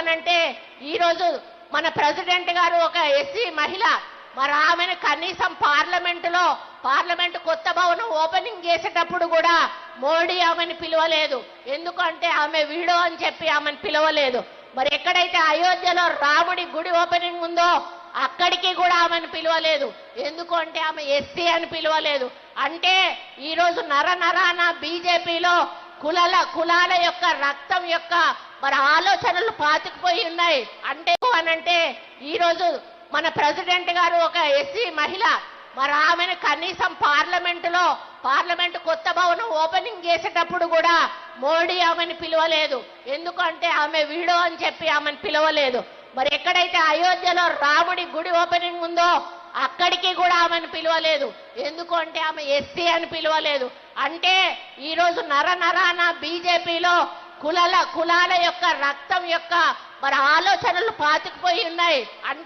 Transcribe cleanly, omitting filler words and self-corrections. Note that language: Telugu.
అనంటే ఈరోజు మన ప్రెసిడెంట్ గారు ఒక ఎస్సీ మహిళ, మరి ఆమెను కనీసం పార్లమెంటు కొత్త భవనం ఓపెనింగ్ చేసేటప్పుడు కూడా మోడీ ఆమెను పిలవలేదు. ఎందుకంటే ఆమె వీడో అని చెప్పి ఆమెను పిలవలేదు. మరి ఎక్కడైతే అయోధ్యలో రాముడి గుడి ఓపెనింగ్ ఉందో అక్కడికి కూడా ఆమెను పిలవలేదు. ఎందుకంటే ఆమె ఎస్సీ అని పిలవలేదు. అంటే ఈరోజు నరనరాన బీజేపీలో కులాల యొక్క రక్తం యొక్క మరి ఆలోచనలు పాతుకుపోయి ఉన్నాయి. అంటే అనంటే ఈరోజు మన ప్రెసిడెంట్ గారు ఒక ఎస్సీ మహిళ, మరి ఆమెను కనీసం పార్లమెంటు కొత్త భవనం ఓపెనింగ్ చేసేటప్పుడు కూడా మోడీ ఆమెను పిలవలేదు. ఎందుకంటే ఆమె వీడో అని చెప్పి ఆమెను పిలవలేదు. మరి ఎక్కడైతే అయోధ్యలో రాముడి గుడి ఓపెనింగ్ ఉందో అక్కడికి కూడా ఆమెను పిలవలేదు. ఎందుకంటే ఆమె ఎస్సీ అని పిలవలేదు. అంటే ఈరోజు నరనరాన బీజేపీలో కులాల యొక్క రక్తం యొక్క మరి ఆలోచనలు పాతుకుపోయి ఉన్నాయి. అంటే